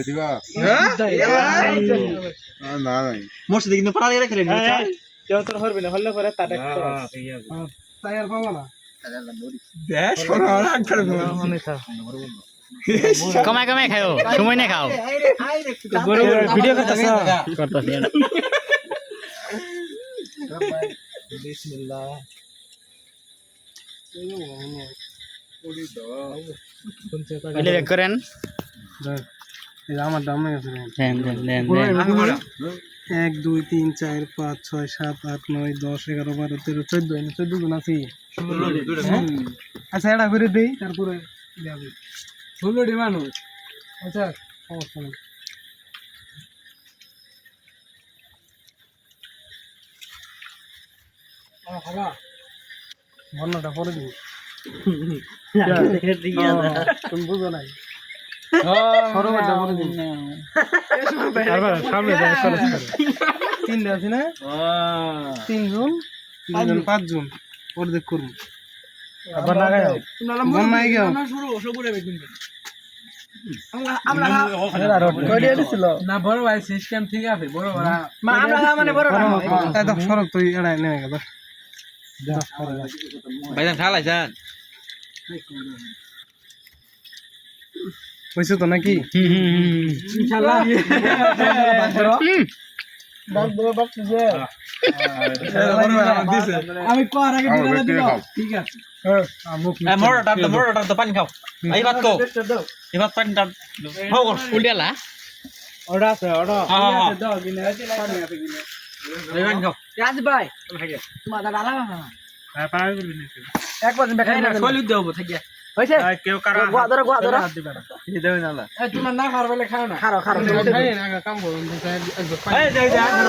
দিবা না নাই মসজিদে কিন্তু পাড়া দিয়ে রেখে কেউ তোর হরবি না হলে পরে তাটা তাই আর পাবো না দেশ কমাই কমাই খাও সময় নেই খাও ভিডিও করতেছ করতেছি বিসমিল্লাহ এটা বেক করেন আমার দাম নাই আছে দেন দেন দেন 1 2 3 4 5 6 7 8 9 10 11 12 13 14 14 জন আছি আচ্ছা এটা করে দেই তারপরে যাবে 16 টি মানুষ আচ্ছা সমস্যা নেই হালা বন্যটা পরে দিই তুমি বুঝো নাই সরোবরটা পরে দিই সামনে তিনটা আছে না 3 জন 5 জন পরে দেখ করবো আবার লাগাই বন্যায় গেও না বড় ভাই সিস্টেম ঠিক আছে বড় বড় মানে বড় একদম সরক তুই এড়াই নেমে গেল ভাইজান খালাইছেন হইছে তো নাকি ইনশাআল্লাহ আমি কর আগে দিলা দিব ঠিক আছে মোড়টা তো পানি খাও এই ভাত কো এই ভাত পানি খাও উল্টালা ওটা আছে ওটা হ্যাঁ দাও কিনে পানি আছে কিনে এই পানি খাও রাজ ভাই তোমার দাদা আলাদা না হ্যাঁ পানি গুলো নিতে এক বছর বেকার এই না কইলু দেব থেকে হইছে কেউ কারা গোয়া ধরো এই দেব না এই তোমার না খার বলে খাও না খারো খাই না কাম করুন এই দেই যা আমি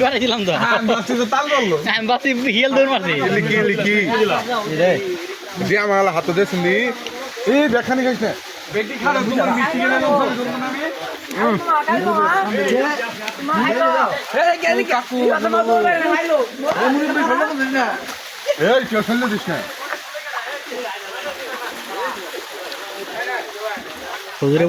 ডরে দিলাম তো আমি বাচ্চা তো তাল করলো আমি বাসি হিল দৌড় মারছি লিখি লিখি যে আমার হাতে দেন দি এই দেখানি কইছে বেটি খালো তোমার মিষ্টি কেন করব না আমি এই গেলি কাকু তোমার বলে খাইলো এই কেউ ফেলে দিস না হুজুরে